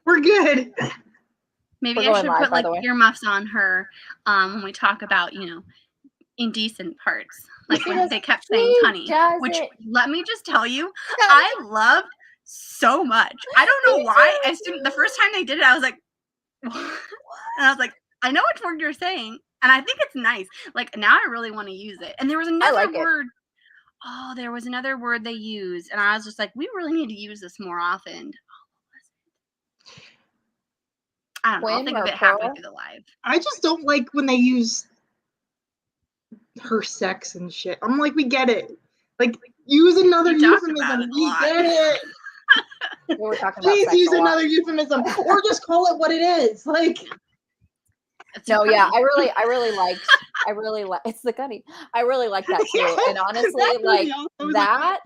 We're good. Maybe I should put like earmuffs on her when we talk about, indecent parts. Like when they kept saying cunny. Which, let me just tell you, I loved so much. I don't know why. The first time they did it, I was like, what? And I was like, I know which word you're saying. And I think it's nice. Like, now I really want to use it. And there was another word. Oh, there was another word they used. And I was just like, we really need to use this more often. I don't know. I'll think of it halfway through the live. I just don't like when they use her sex and shit. I'm like, we get it. Like, use another euphemism. We get it. We were talking about Please use another euphemism, or just call it what it is. Like, no, yeah, I really like it's the gunny. I really like that too. And honestly, like that,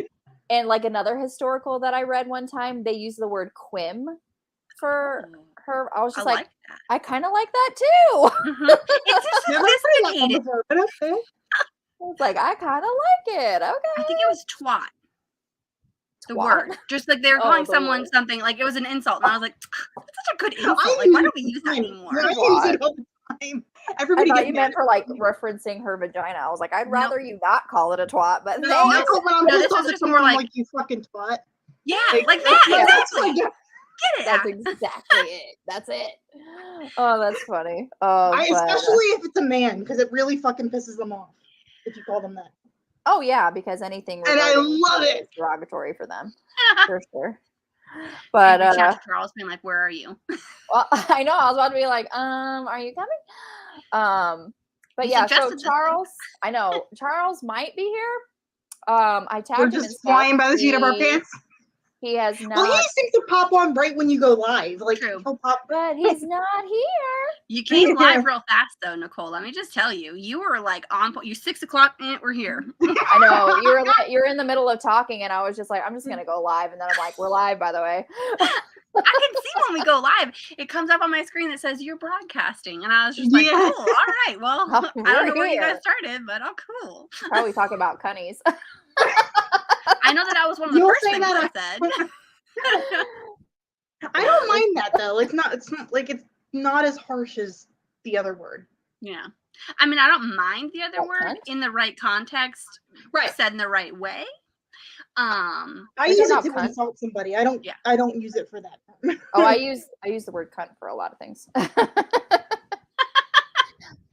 and like another historical that I read one time, they use the word quim for her. I was just like I kind of like that too. Mm-hmm. It's sophisticated. I was like, I kind of like it. Okay. I think it was twat. The word. Just like they were calling someone something, like it was an insult. And I was like, that's such a good insult. Like, why don't we use that anymore? I use it all the time. Everybody I thought you meant for like referencing her vagina. I was like, I'd rather you not call it a twat, but no, this was just more like you fucking twat. Yeah, like that. Exactly. Get it. That's exactly it. That's it. Oh, that's funny. Especially if it's a man, because it really fucking pisses them off if you call them that. Oh yeah, because anything and I love it is derogatory for them, for sure. But Charles being like, "Where are you?" Well, I know I was about to be like, "Are you coming?" But yeah, so Charles, I know Charles might be here. I tagged him. We're just flying by the seat of our pants. He has not. Well, he seems to pop on right when you go live. Like, he'll pop. But he's not here. You came live real fast, though, Nicole. Let me just tell you, you were like on point. You 6 o'clock, we're here. I know you're in the middle of talking, and I was just like, I'm just gonna go live, and then I'm like, we're live, by the way. I can see when we go live. It comes up on my screen that says you're broadcasting, and I was just like, cool. All right, well, I don't know where you guys started, but cool. Probably talking about cunnies. I know that was one of the first things I said. I don't mind that though. It's not as harsh as the other word. Yeah. I mean, I don't mind the other word in the right context, said in the right way. I use it to insult somebody. I don't use it for that. Oh, I use the word cunt for a lot of things.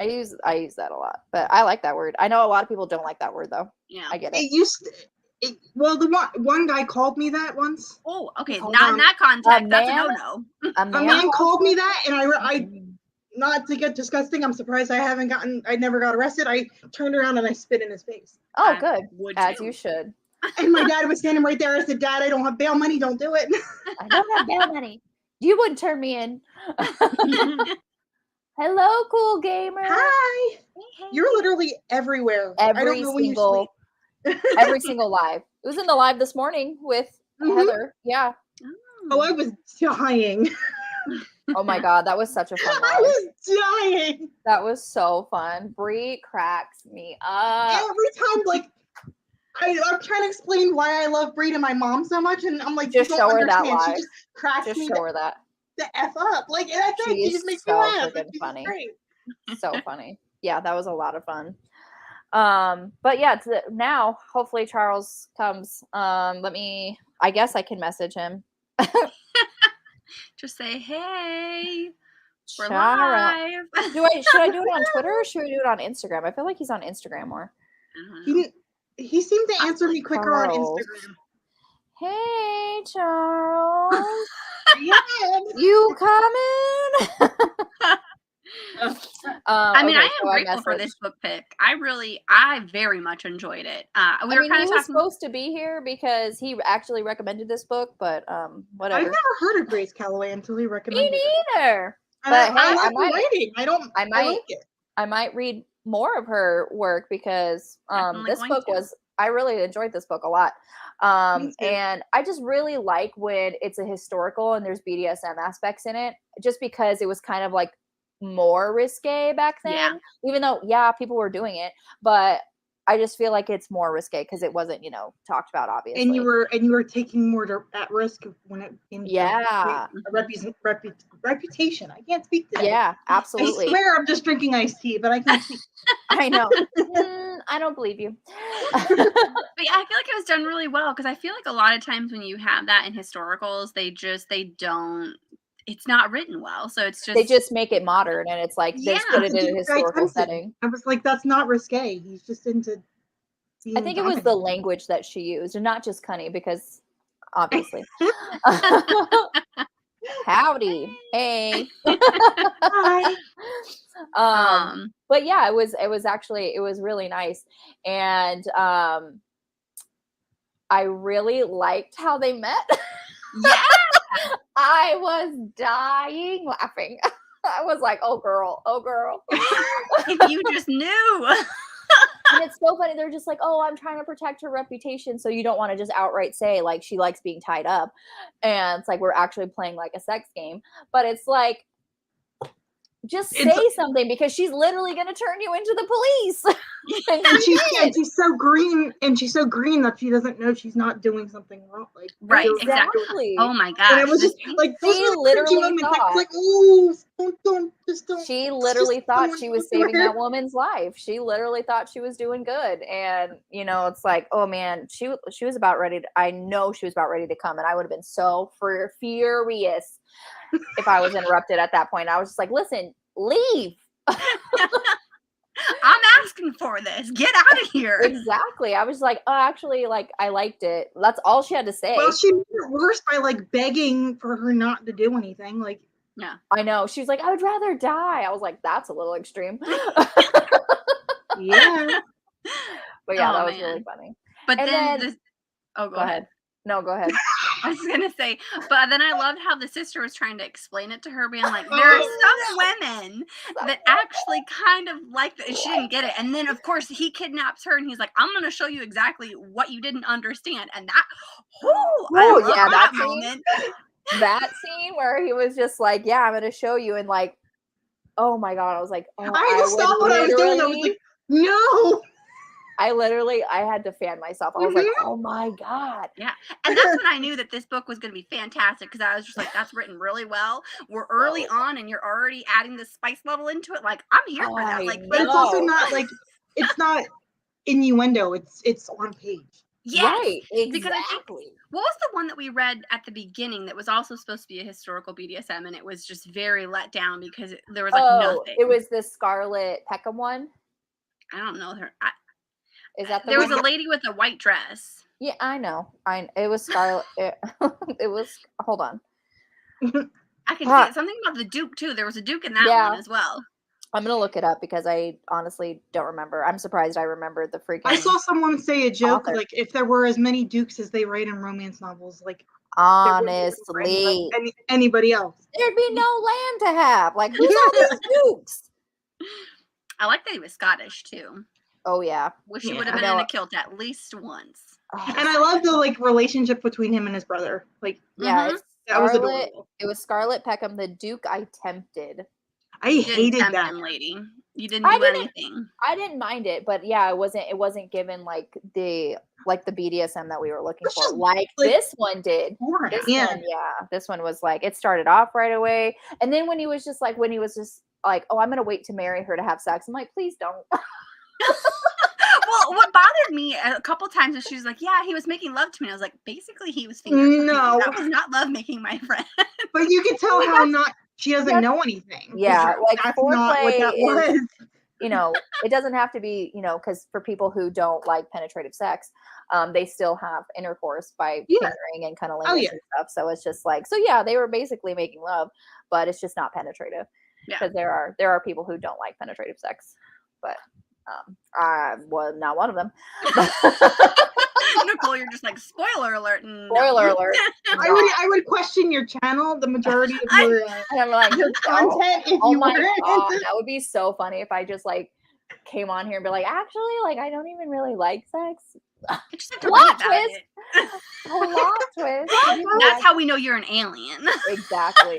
I use that a lot, but I like that word. I know a lot of people don't like that word though. Yeah. I get it. The one guy called me that once. Oh, okay. Not in that context. That's a no-no. A man called me that, and I not to get disgusting, I'm surprised I never got arrested. I turned around and I spit in his face. Oh, good. As you should. And my dad was standing right there. I said, Dad, I don't have bail money. Don't do it. I don't have bail money. You wouldn't turn me in. Hello, cool gamer. Hi. Hey. You're literally everywhere. Every single live. It was in the live this morning with Heather. Yeah. Oh, I was dying. Oh my God, that was such a fun live. I was dying. That was so fun. Bree cracks me up. Every time, like, I'm trying to explain why I love Bree to my mom so much, and I'm like, just show her that live. She just cracks me. Just show her that. The F up. Like, that's it. She just makes me laugh. Freaking funny. So funny. Yeah, that was a lot of fun. But yeah, now hopefully Charles comes. I guess I can message him. Just say, hey, we're live. Should I do it on Twitter or should we do it on Instagram? I feel like he's on Instagram more. He seemed to answer me quicker on Instagram. Hey, Charles. Yeah. You coming? I mean, I am grateful for this book pick. I very much enjoyed it. He was supposed to be here because he actually recommended this book, but whatever. I've never heard of Grace Callaway until he recommended it. Me neither. But I like writing. I like it. I might read more of her work because I really enjoyed this book a lot. And I just really like when it's a historical and there's BDSM aspects in it, just because it was kind of like more risque back then, even though people were doing it, but I just feel like it's more risque because it wasn't, talked about, obviously. And you were taking more at risk when it a reputation. I can't speak today. Yeah, absolutely. I swear I'm just drinking iced tea, but I can't speak. I know. I don't believe you. But yeah, I feel like it was done really well because I feel like a lot of times when you have that in historicals, they don't. It's not written well, so it's just they just make it modern, and it's like they put it in a historical setting. I was like, that's not risque. He's just into. I think it was the language that she used, and not just cunny, because obviously. Howdy, hey. Hi. But yeah, it was really nice, and I really liked how they met. Yeah. I was dying laughing. I was like, oh girl. If you just knew. And it's so funny. They're just like, oh, I'm trying to protect her reputation. So you don't want to just outright say like she likes being tied up. And it's like we're actually playing like a sex game. But it's like, just say something, because she's literally going to turn you into the police. and she's so green, that she doesn't know she's not doing something wrong. Like, right, exactly. Oh my gosh! And it was just like she literally thought, like, oh, don't. She literally thought she was saving that woman's life. She literally thought she was doing good, and it's like, oh man, she was about ready. I know she was about ready to come, and I would have been so furious if I was interrupted at that point. I was just like, listen, leave. I'm asking for this. Get out of here. Exactly. I was like, oh, actually, like, I liked it. That's all she had to say. Well, she made it worse by like begging for her not to do anything. Like, yeah, I know. She was like, I would rather die. I was like, that's a little extreme. Yeah. But yeah, that was really funny. But then go ahead. No, go ahead. I was going to say, but then I loved how the sister was trying to explain it to her, being like, there are some women that actually kind of like that. And she didn't get it. And then, of course, he kidnaps her and he's like, I'm going to show you exactly what you didn't understand. And that, that moment. That scene where he was just like, yeah, I'm going to show you. And like, oh my God. I was like, oh, I had to stop what I was doing. I was like, no. I had to fan myself. I was like, oh my God. Yeah. And that's when I knew that this book was going to be fantastic, because I was just like, that's written really well. We're early on and you're already adding the spice level into it. Like, I'm here for that. Like, but it's also not like, it's not innuendo. It's on page. Yes, right. Exactly. Because I think, what was the one that we read at the beginning that was also supposed to be a historical BDSM, and it was just very let down because there was like nothing. It was the Scarlet Peckham one. I don't know her. Is that there was a lady with a white dress? Yeah, I know. It was Scarlet. It was. Hold on. I can see it. Something about the Duke too. There was a Duke in that one as well. I'm gonna look it up because I honestly don't remember. I'm surprised I remembered the freaking. I saw someone say a joke like, if there were as many Dukes as they write in romance novels, like honestly, anybody else, there'd be no land to have. Like, who's all these Dukes? I like that he was Scottish too. Oh yeah, wish he would have been in a kilt at least once. And I love the like relationship between him and his brother. Like, yeah, that was adorable. It was Scarlet Peckham, the Duke I tempted. I hated that lady. You didn't do anything. I didn't mind it, but yeah, it wasn't given like the BDSM that we were looking for. Like this one did. This one was like, it started off right away. And then when he was just like, oh, I'm gonna wait to marry her to have sex. I'm like, please don't. Well, what bothered me a couple times is she was like, yeah, he was making love to me. I was like, basically he was fingering me. That was not love making, my friend. But you can tell how she doesn't know anything. Yeah, like that's foreplay not what that was. It doesn't have to be, because for people who don't like penetrative sex, they still have intercourse by fingering and cunnilingus and stuff. So it's just like, they were basically making love, but it's just not penetrative. Because there are people who don't like penetrative sex, but I was not one of them. Nicole, you're just like, spoiler alert. Spoiler alert. I would question your channel, the majority of your content. If you were, that would be so funny if I just like came on here and be like, actually, like I don't even really like sex. Plot twist. Plot twist. That's how we know you're an alien. Exactly.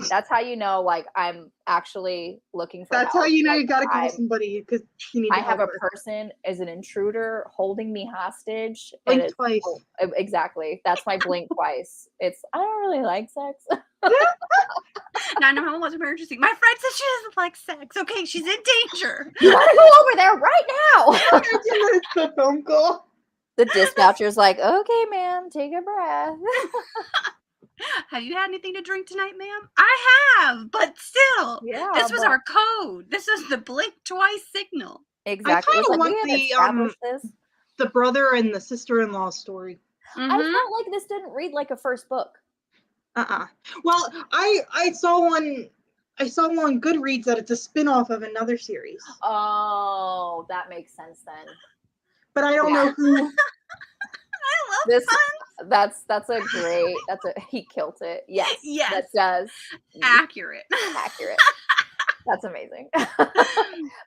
That's how you know, like, I'm actually looking for That's help. how you know like, you gotta call somebody because you need to I have a her. person as an intruder holding me hostage. Blink twice. Exactly. That's my blink twice. It's, I don't really like sex. 911 emergency. My friend says she doesn't like sex. Okay, she's in danger. You gotta go over there right now. It's the phone call. The dispatcher's like, okay, ma'am, take a breath. Have you had anything to drink tonight, ma'am? I have, but still, this was our code. This is the blink twice signal. Exactly. I kind of want the brother and the sister-in-law story. Mm-hmm. I felt like this didn't read like a first book. Well, I saw one on Goodreads that it's a spin-off of another series. Oh, that makes sense then. But I don't know who. I love this. Puns. That's he killed it. Yes. That does. Accurate. That's amazing.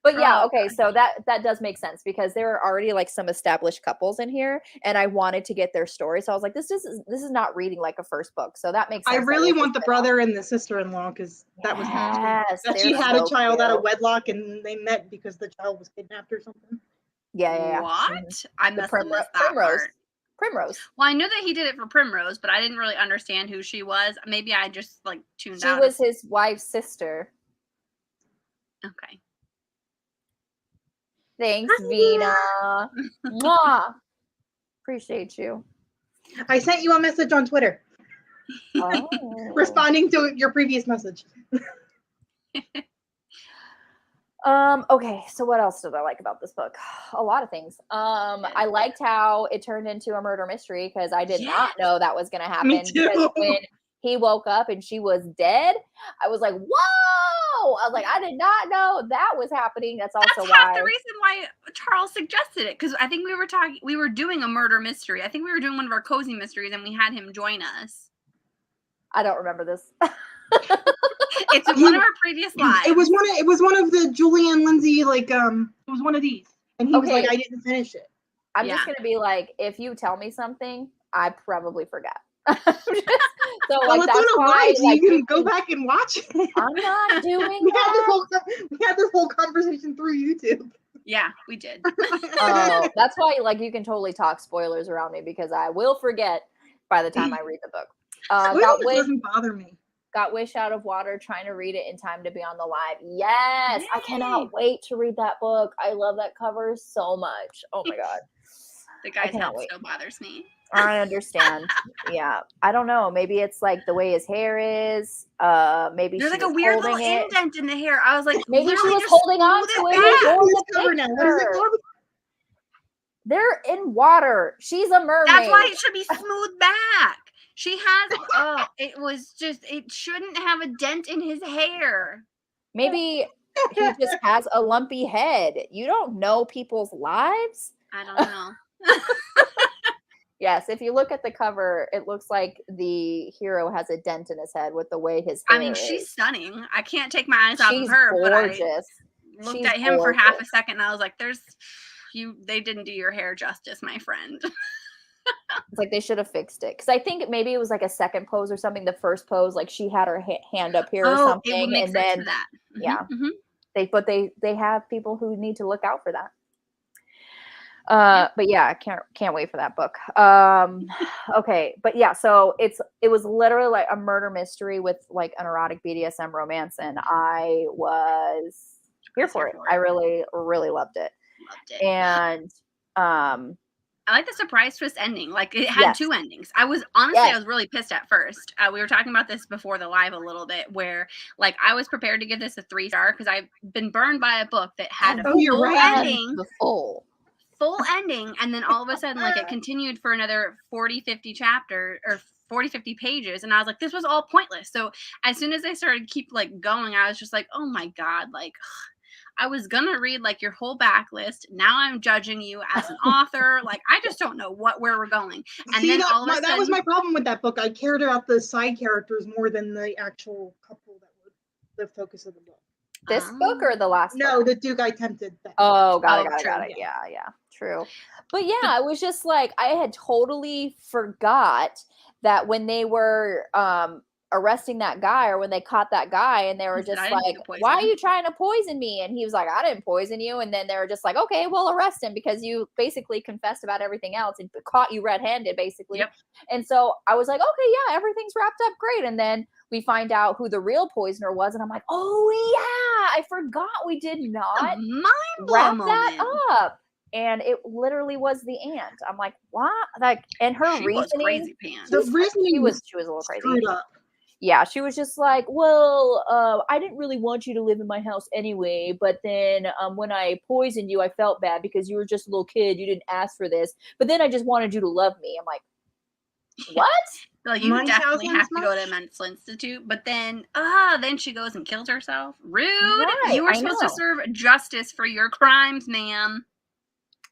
But yeah, okay, so that does make sense because there are already like some established couples in here, and I wanted to get their story. So I was like, this is not reading like a first book. So that makes sense. I really want the brother and the sister-in-law because that was that she had a child out of wedlock and they met because the child was kidnapped or something. Yeah. What? I must have missed that part. Primrose. Well, I knew that he did it for Primrose, but I didn't really understand who she was. Maybe I just like tuned out. She was his wife's sister. Okay. Thanks, Vina. Mwah. Appreciate you. I sent you a message on Twitter. Oh. Responding to your previous message. Okay, so what else did I like about this book? A lot of things. I liked how it turned into a murder mystery because I did not know that was going to happen. Me too. Because when he woke up and she was dead, I was like, whoa! I was like, I did not know that was happening. That's half the reason why Charles suggested it, because I think we were doing a murder mystery. I think we were doing one of our cozy mysteries and we had him join us. I don't remember this. It's one of our previous lives. It was one of the Julie and Lindsey, like it was one of these. And he was like, I didn't finish it. I'm just gonna be like, if you tell me something, I probably forgot. So well, that's why you can go back and watch it. I'm not doing we had this whole conversation through YouTube. Yeah, we did. That's why you can totally talk spoilers around me because I will forget by the time I read the book. Doesn't bother me. Got Wish Out of Water, trying to read it in time to be on the live. Yes, yay! I cannot wait to read that book. I love that cover so much. Oh my god. The guy's head still bothers me. I understand. Yeah. I don't know. Maybe it's like the way his hair is. Maybe there's like a weird little indent in the hair. I was like, maybe she was holding on to it. What is it called? They're in water. She's a mermaid. That's why it should be smoothed back. She has, it shouldn't have a dent in his hair. Maybe he just has a lumpy head. You don't know people's lives. I don't know. Yes, if you look at the cover, it looks like the hero has a dent in his head with the way his hair is. She's stunning. I can't take my eyes off of her. Gorgeous. But I looked at him for half a second and I was like, they didn't do your hair justice, my friend. It's like they should have fixed it because I think maybe it was like a second pose or something. The first pose, like she had her hand up here or something, it would make and sense then for that. Yeah, they have people who need to look out for that. But yeah, I can't wait for that book. Okay, but yeah, so it was literally like a murder mystery with like an erotic BDSM romance, and I was here for it. I really, really loved it. And I like the surprise twist ending. Like it had two endings. I was really pissed at first. We were talking about this before the live a little bit where like I was prepared to give this a 3-star because I've been burned by a book that had a full ending. Full ending. And then all of a sudden like it continued for another 40-50 chapter or 40-50 pages. And I was like, this was all pointless. So as soon as they started keep like going, I was just like, oh my God, like I was gonna read like your whole backlist. Now I'm judging you as an author. Like I just don't know where we're going. And then all of a sudden, that was my problem with that book. I cared about the side characters more than the actual couple that were the focus of the book. This book or the last? No, the Duke I Tempted. Oh, got it. Yeah, true. But yeah, I was just like I had totally forgot that when they were arresting that guy, or when they caught that guy, and they were just like, why are you trying to poison me? And he was like, I didn't poison you. And then they were just like, okay, well, arrest him, because you basically confessed about everything else and caught you red-handed, basically. Yep. And so I was like, okay, yeah, everything's wrapped up great. And then we find out who the real poisoner was, and I'm like, oh yeah, I forgot we did not wrap that up. And it literally was the aunt. I'm like, what? Like, and her reasoning, crazy pants. The reasoning she was a little crazy. Up. Yeah, she was just like, well, I didn't really want you to live in my house anyway, but then when I poisoned you, I felt bad because you were just a little kid. You didn't ask for this, but then I just wanted you to love me. I'm like, what? Well, you definitely have to go to a mental institute, but then she goes and kills herself. Rude. Right, you were supposed to serve justice for your crimes, ma'am.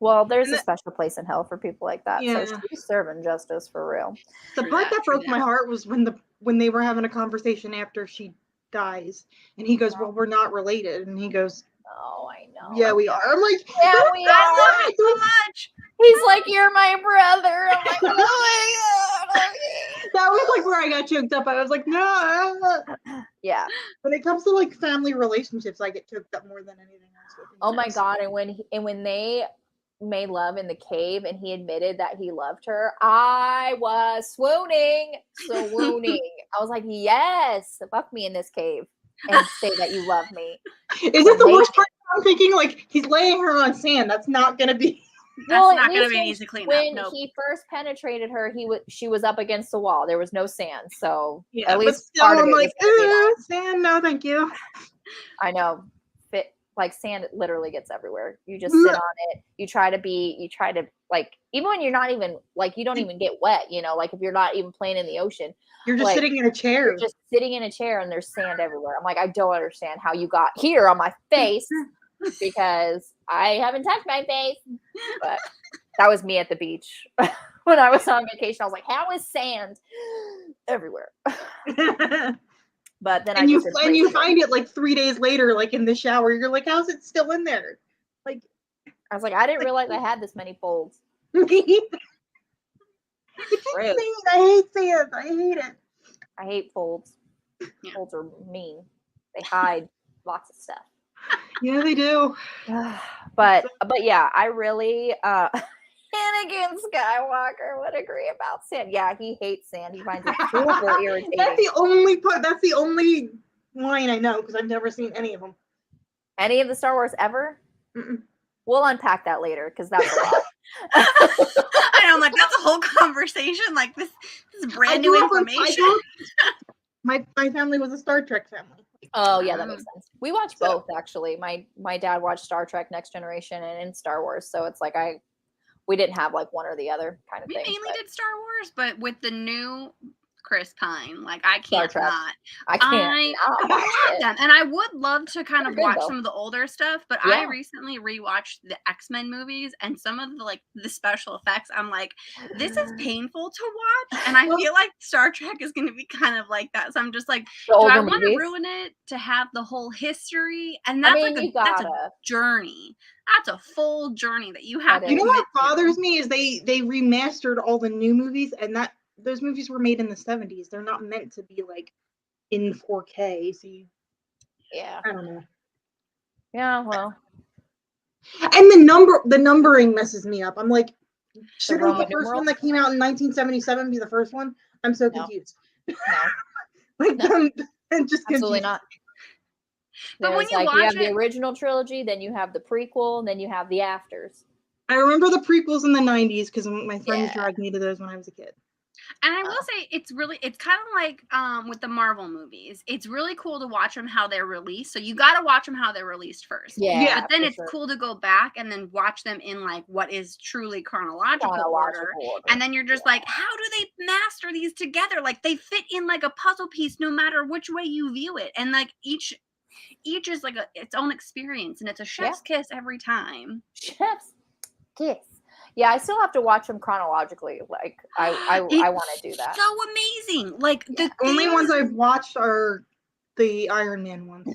Well, there's a special place in hell for people like that. Yeah. So she's serving justice for real. The part that broke my heart was when they were having a conversation after she dies, and he goes, well, we're not related. And he goes, oh, I know. Yeah, we are. I'm like, yeah, we are. I love it so much. He's like, you're my brother. I'm like, oh my God. That was like where I got choked up. I was like, no. Yeah. When it comes to like family relationships, I get choked up more than anything else. Oh my God. And when they made love in the cave and he admitted that he loved her, I was swooning. I was like, yes, fuck me in this cave and say that you love me. Is it the worst part? I'm thinking like he's laying her on sand. That's not going to be. Well, not going to be easy to clean up. When he first penetrated her, she was up against the wall. There was no sand, so yeah, at least part of it was sand. No, thank you. I know. Like sand literally gets everywhere. You just sit on it. You try to like, even when you're not even like, you don't even get wet, you know, like if you're not even playing in the ocean, you're just sitting in a chair. You're just sitting in a chair and there's sand everywhere. I'm like, I don't understand how you got here on my face because I haven't touched my face. But that was me at the beach when I was on vacation. I was like, how is sand everywhere? But then you find it like 3 days later, like in the shower. You're like, how's it still in there? Like, I was like, I didn't realize I had this many folds. It's insane. I hate sand. I hate it. I hate folds. Yeah. Folds are mean. They hide lots of stuff. Yeah, they do. But yeah, I really Anakin Skywalker would agree about sand. Yeah, he hates sand. He finds it super irritating. That's the only part. That's the only line I know because I've never seen any of them. Any of the Star Wars ever? Mm-mm. We'll unpack that later because that's a lot. I know, like that's a whole conversation. Like this is brand new information. My family was a Star Trek family. Oh yeah, that makes sense. We watched both actually. My dad watched Star Trek Next Generation and Star Wars, so it's like we didn't have like one or the other kind of thing. We mainly did Star Wars, but with the new Chris Pine, like I can't not. I love them, and I would love to kind of watch some of the older stuff. But I recently rewatched the X-Men movies, and some of the special effects. I'm like, this is painful to watch, and I feel like Star Trek is going to be kind of like that. So I'm just like, do I want to ruin it to have the whole history? And that's that's a journey. That's a full journey that you have. You know what bothers me is they remastered all the new movies, and those movies were made in the 70s. They're not meant to be like in 4K. So I don't know. Yeah, well. And the numbering messes me up. I'm like, shouldn't the first one that came out in 1977 be the first one? I'm so confused. No. I'm just absolutely not. But when you have the original trilogy, then you have the prequel, and then you have the afters. I remember the prequels in the 90s because my friends dragged me to those when I was a kid. And I will say it's kind of like with the Marvel movies. It's really cool to watch them how they're released. So you got to watch them how they're released first. Yeah. But then it's cool to go back and then watch them in like what is truly chronological order. And then you're just like, how do they master these together? Like they fit in like a puzzle piece no matter which way you view it. And like each is like its own experience, and it's a chef's kiss every time. Chef's kiss. Yeah, I still have to watch them chronologically. Like I want to do that. So amazing. Like the only ones I've watched are the Iron Man ones.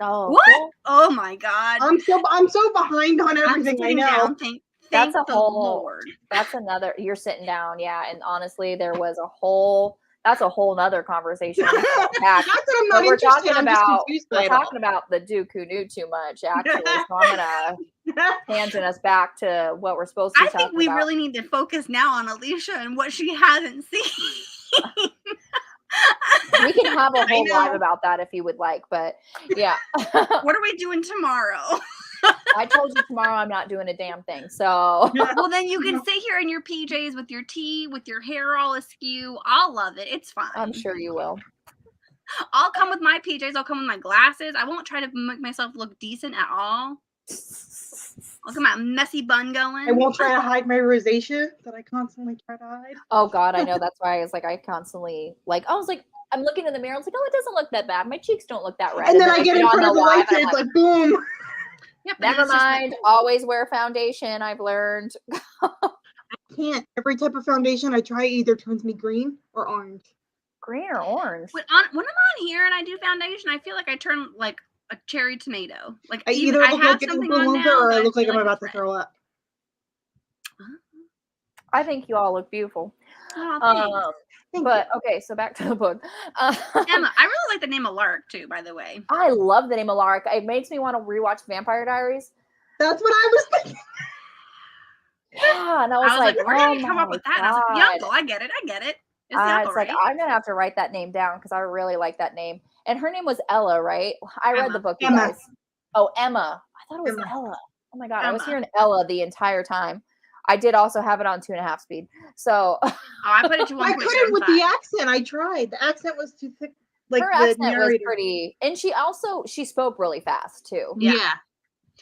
Oh, what? Cool. Oh my God! I'm so behind on everything. I know. That's a whole. Lord. That's another. You're sitting down, yeah. And honestly, there was a whole that's a whole nother conversation. Not that I'm not we're interested. talking about the Duke who knew too much, actually. So I'm gonna tangent us back to what we're supposed to be talking about. I think we really need to focus now on Alicia and what she hasn't seen. We can have a whole live about that if you would like, but yeah. What are we doing tomorrow? I told you tomorrow I'm not doing a damn thing. So well, then you can sit here in your PJs with your tea, with your hair all askew. I'll love it. It's fine. I'm sure you will. I'll come with my PJs. I'll come with my glasses. I won't try to make myself look decent at all. Look at my messy bun going. I won't try to hide my rosacea that I constantly try to hide. Oh God, I know. That's why I was like, I'm looking in the mirror. I was like, oh, it doesn't look that bad. My cheeks don't look that red. And then I get in front of the light and it's like, boom. Yep, never mind. Always wear foundation. I've learned. I can't. Every type of foundation I try either turns me green or orange. Green or orange? When I'm on here and I do foundation, I feel like I turn like a cherry tomato. Like I either look like an Oompa Loompa or I look like I'm about to throw up. I think you all look beautiful. Oh, but okay, so back to the book. Emma, I really like the name of Lark too, by the way. I love the name of Lark. It makes me want to rewatch Vampire Diaries. That's what I was thinking. Yeah, and I was like, where did you come up with that? And I was like, the uncle, I get it. It's uncle, right? I'm gonna have to write that name down because I really like that name. And her name was Ella, right? I read the book, you guys. Oh, Emma. I thought it was Ella. Oh my God, I was hearing Ella the entire time. I did also have it on 2.5 speed. So I put it to 1.75. I couldn't with the accent. I tried. The accent was too thick. Like her accent was pretty, and she spoke really fast too. Yeah.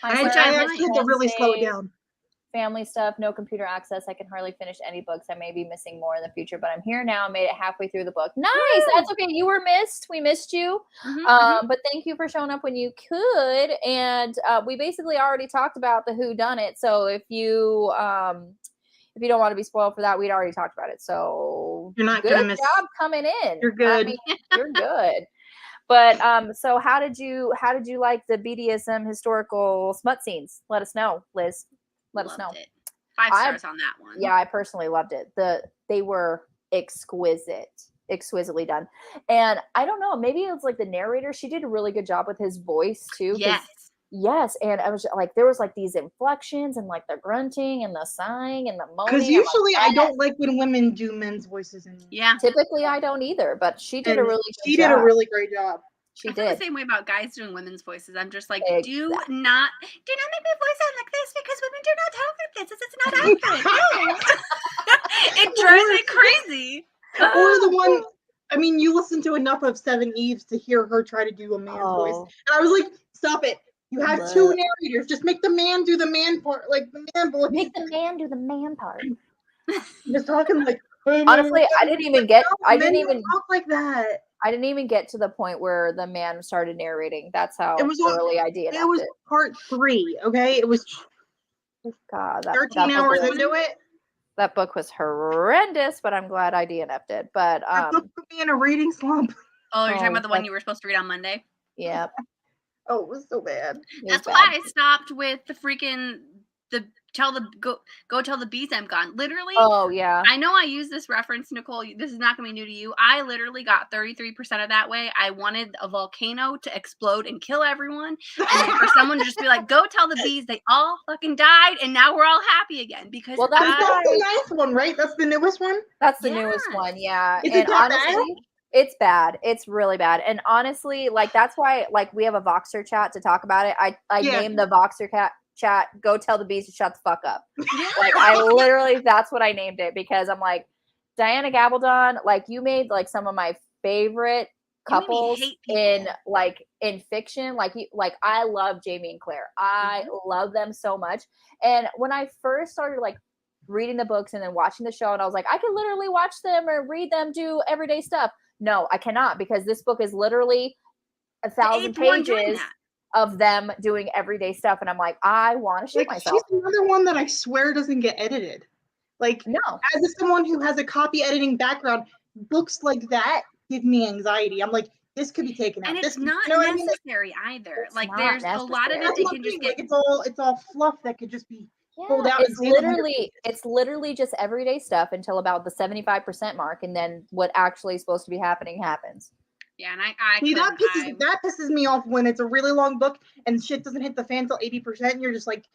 I actually had to really slow it down. Family stuff, no computer access. I can hardly finish any books. I may be missing more in the future, but I'm here now. I made it halfway through the book. Nice. Woo! That's okay. You were missed. We missed you. But thank you for showing up when you could. And we basically already talked about the whodunit. So if you don't want to be spoiled for that, we'd already talked about it. So you're not good gonna miss. Job coming in. You're good. I mean, you're good. But so how did you like the BDSM historical smut scenes? Let us know, Liz. Let us know. It. 5 stars on that one. Yeah, I personally loved it. They were exquisitely done. And I don't know, maybe it was like the narrator. She did a really good job with his voice too. Yes. And I was like, there was like these inflections and like the grunting and the sighing and the moaning. Because usually I don't like when women do men's voices. Typically I don't either, but she did a really great job. She I did. feel the same way about guys doing women's voices. I'm just like, do not make my voice sound like this because women do not talk like this. It's not accurate. No. It drives me crazy. Or the one, I mean, you listen to enough of Seven Eves to hear her try to do a man's voice. And I was like, stop it. You have two narrators. Just make the man do the man part, like the man voice. Make the man do the man part. Just talking like, honestly, I didn't even talk like that. I didn't even get to the point where the man started narrating. That's how early I did. It was part 3, okay? It was God, 13 hours into it. That book was horrendous, but I'm glad I DNF'd it. But that book put me in a reading slump. Oh, you're talking about the one you were supposed to read on Monday? Yep. Oh, it was so bad. That's why I stopped with the freaking go tell the bees I'm gone. Literally. Oh yeah. I know I use this reference, Nicole. This is not gonna be new to you. I literally got 33% of that way. I wanted a volcano to explode and kill everyone, and for someone to just be like, "Go tell the bees they all fucking died, and now we're all happy again." Because that's the nice one, right? That's the newest one. That's the newest one. Yeah. And honestly, it's bad. It's really bad. And honestly, like that's why like we have a Voxer chat to talk about it. I named the Voxer chat, go tell the bees to shut the fuck up. Like I literally, that's what I named it because I'm like, Diana Gabaldon, like you made like some of my favorite couples in fiction. Like I love Jamie and Claire. I love them so much. And when I first started like reading the books and then watching the show, and I was like, I can literally watch them or read them do everyday stuff. No, I cannot, because this book is literally 1,000 pages of them doing everyday stuff, and I'm like, I want to shit myself. She's another one that I swear doesn't get edited. Like, no, as someone who has a copy editing background, books like that give me anxiety. I'm like, this could be taken out. And it's not necessary either. Like, there's a lot of it that can just get. Like, it's all fluff that could just be pulled out. It's literally just everyday stuff until about the 75% mark, and then what actually is supposed to be happening happens. Yeah, and I see, that pisses me off when it's a really long book and shit doesn't hit the fan till 80%, and you're just like,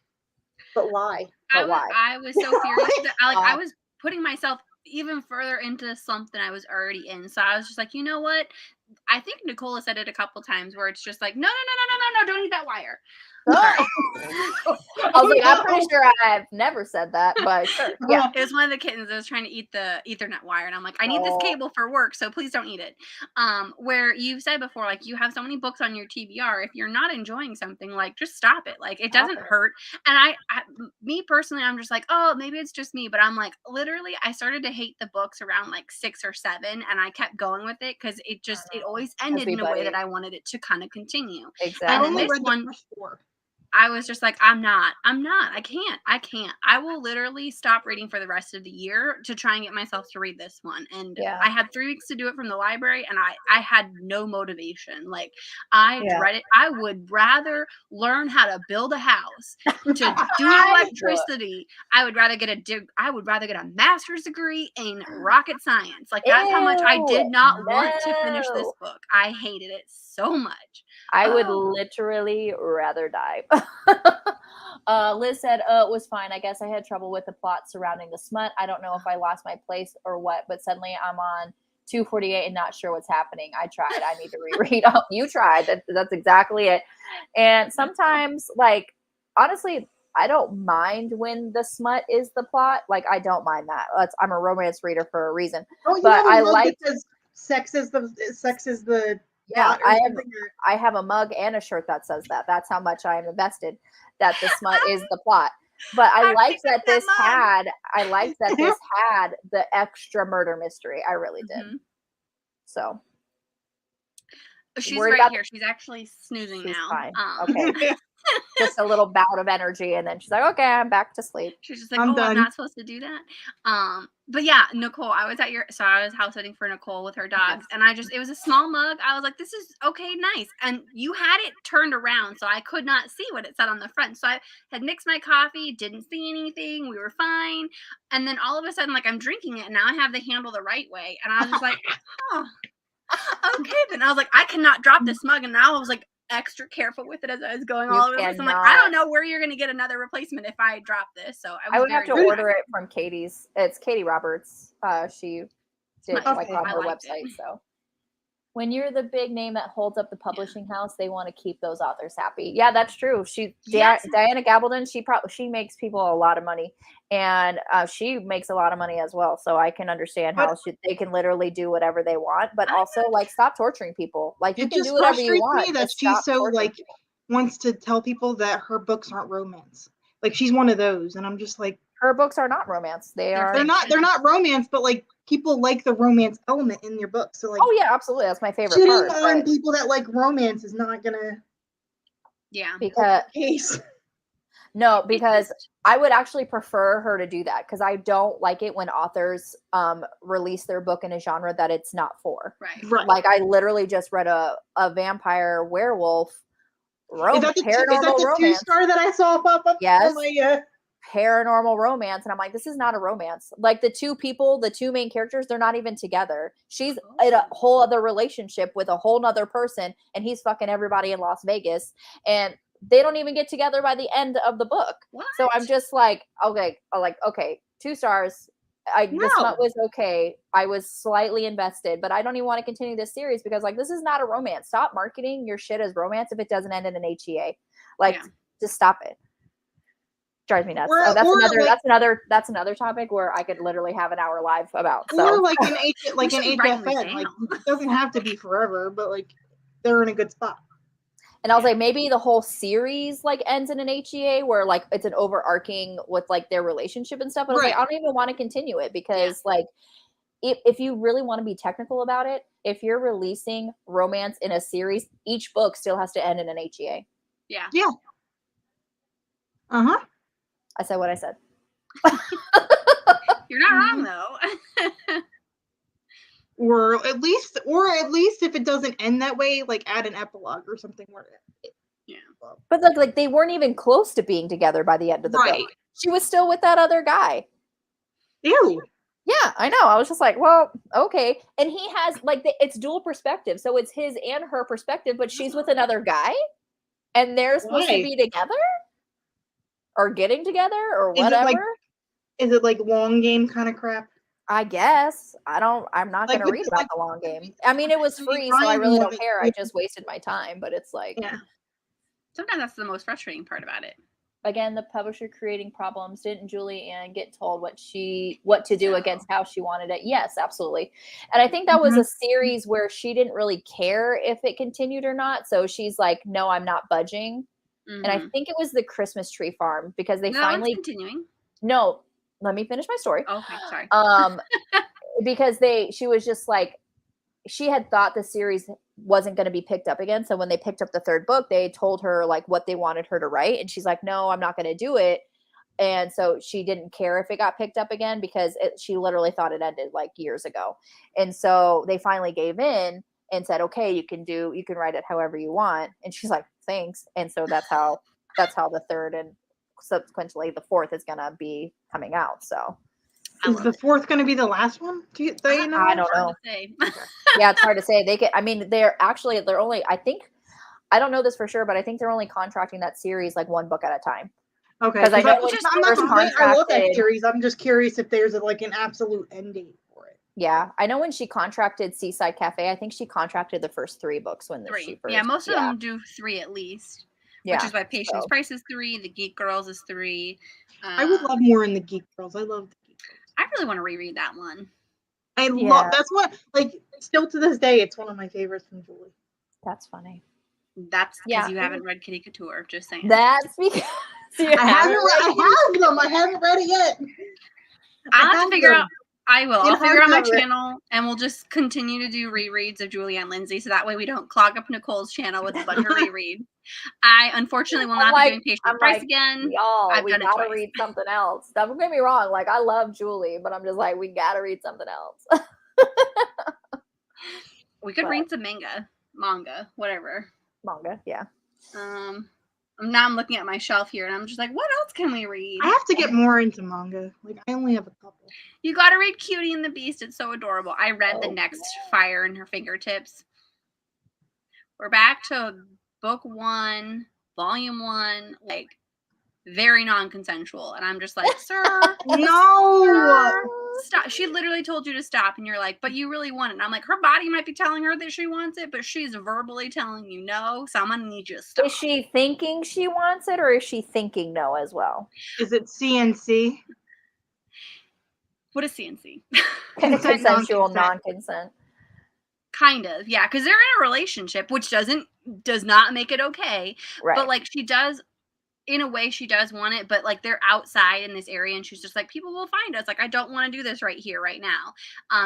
but why? I was so furious that I was putting myself even further into something I was already in. So I was just like, you know what? I think Nicole said it a couple times where it's just like, no, don't eat that wire. I was like, I'm pretty sure I've never said that, but sure. Yeah, it was one of the kittens that was trying to eat the Ethernet wire, and I'm like, I need this cable for work, so please don't eat it. Where you've said before, like, you have so many books on your TBR, if you're not enjoying something, like, just stop it. Like, it doesn't hurt. And me personally, I'm just like, oh, maybe it's just me, but I'm like, literally, I started to hate the books around like 6 or 7, and I kept going with it because it always ended in a way that I wanted it to kind of continue. Exactly. And then this one, I was just like, I can't. I will literally stop reading for the rest of the year to try and get myself to read this one. And I had 3 weeks to do it from the library, and I had no motivation. Like, I dread it. I would rather learn how to build a house, to do electricity. I would rather get a master's degree in rocket science. Like, that's how much I did not want to finish this book. I hated it so much. I would literally rather die. Liz said, it was fine. I guess I had trouble with the plot surrounding the smut. I don't know if I lost my place or what, but suddenly I'm on 248 and not sure what's happening. I tried. I need to reread. Oh, you tried. That's exactly it. And sometimes, like, honestly, I don't mind when the smut is the plot. Like, I don't mind that. I'm a romance reader for a reason. Oh, but I like sex is the yeah, I have a mug and a shirt that says that. That's how much I am invested that the smut is the plot. But I liked that this had the extra murder mystery. I really did. Mm-hmm. So she's right here. She's actually snoozing now. Fine. Okay. Just a little bout of energy, and then she's like, okay, I'm back to sleep. She's just like, I'm not supposed to do that. But yeah, Nicole, I was house sitting for Nicole with her dogs, and it was a small mug. I was like, this is okay, nice. And you had it turned around, so I could not see what it said on the front. So I had mixed my coffee, didn't see anything. We were fine. And then all of a sudden, like, I'm drinking it, and now I have the handle the right way. And I was just like, oh, okay. Then I was like, I cannot drop this mug. And now I was like, extra careful with it as I was going all over the place. I'm like, I don't know where you're going to get another replacement if I drop this. So I would have to order it from Katie's. It's Katie Roberts. She did on her website. So when you're the big name that holds up the publishing house, they want to keep those authors happy. Yeah, that's true. Diana Gabaldon, she makes people a lot of money, and she makes a lot of money as well. So I can understand how they can literally do whatever they want, but also like stop torturing people. Like you can do whatever you want. It just frustrates me that she's so like wants to tell people that her books aren't romance. Like she's one of those, and I'm just like, her books are not romance. They're not romance, but like people like the romance element in your book. So like, oh yeah, absolutely, that's my favorite part. On people that like romance is not gonna. Yeah. Because I would actually prefer her to do that because I don't like it when authors release their book in a genre that it's not for. Right. Like I literally just read a vampire werewolf paranormal romance. 2-star that I saw pop up? Yes. Paranormal romance, and I'm like, this is not a romance. Like the two main characters, they're not even together. She's in a whole other relationship with a whole nother person, and he's fucking everybody in Las Vegas, and they don't even get together by the end of the book. What? So I'm just like, okay, 2 stars. The smut was okay. I was slightly invested, but I don't even want to continue this series because like this is not a romance. Stop marketing your shit as romance if it doesn't end in an HEA. Just stop it. Drives me nuts. That's another topic where I could literally have an hour live about. So. Or like an HFN, like it doesn't have to be forever, but like they're in a good spot. And I was like, maybe the whole series like ends in an HEA where like it's an overarching with like their relationship and stuff. But I was like, I don't even want to continue it because like if you really want to be technical about it, if you're releasing romance in a series, each book still has to end in an HEA. Yeah. Yeah. Uh-huh. I said what I said. You're not wrong though. Or at least if it doesn't end that way, like add an epilogue or something where But like they weren't even close to being together by the end of the book. she was still with that other guy. Ew. Yeah, I know. I was just like, well, okay. And he has like it's dual perspective, so it's his and her perspective, but she's with another guy, and they're supposed to be together or getting together or whatever. Is it like long game kind of crap? I guess. I'm not going to read about the long game. I mean, it was free, so I really don't care. I just wasted my time, but it's like, yeah. Sometimes that's the most frustrating part about it. Again, the publisher creating problems. Didn't Julie Ann get told what to do against how she wanted it? Yes, absolutely. And I think that was a series where she didn't really care if it continued or not. So she's like, no, I'm not budging. And I think it was the Christmas Tree Farm because they finally continuing. No, let me finish my story. Okay, sorry. Because she was just like, she had thought the series wasn't going to be picked up again. So when they picked up the third book, they told her like what they wanted her to write. And she's like, no, I'm not going to do it. And so she didn't care if it got picked up again because she literally thought it ended like years ago. And so they finally gave in and said, okay, you can write it however you want. And she's like, thanks. And so that's how the third and subsequently the fourth is going to be coming out. So is the fourth going to be the last one? Do you know? I don't know. Yeah, it's hard to say. They're only, I don't know this for sure, but I think they're only contracting that series like one book at a time. Okay. Because I love that series. I'm just curious if there's like an absolute end date for it. Yeah, I know when she contracted Seaside Cafe, I think she contracted the first 3 books when she first. Yeah, most of them do 3 at least. Yeah, which is why Patience Price is 3, The Geek Girls is 3. I would love more in The Geek Girls. I love The Geek Girls. I really want to reread that one. I love that's what still to this day it's one of my favorites from Julie. That's funny. That's because you haven't read Kitty Couture. Just saying. That's because I haven't read it yet. I'll have to figure out. I will. I'll figure out my channel, and we'll just continue to do rereads of Julie and Lindsey, so that way we don't clog up Nicole's channel with a bunch of rereads. I unfortunately will not be doing Patience Price again. Y'all, we gotta read something else. Don't get me wrong. Like I love Julie, but I'm just like, we gotta read something else. We could read some manga, whatever. Manga, yeah. Now I'm looking at my shelf here, and I'm just like, what else can we read? I have to get more into manga. Like I only have a couple. You got to read Cutie and the Beast. It's so adorable. I read the next Fire in Her Fingertips. We're back to book 1, volume 1, like very non-consensual. And I'm just like, sir, no, sir, stop. She literally told you to stop, and you're like, but you really want it. And I'm like, her body might be telling her that she wants it, but she's verbally telling you no. So I'm gonna need you to stop. Is she thinking she wants it, or is she thinking no as well? Is it CNC? What is CNC? Consensual non-consent. Kind of, yeah, because they're in a relationship, which does not make it okay. Right. But like she does, in a way, she does want it. But like they're outside in this area, and she's just like, people will find us. Like I don't want to do this right here, right now.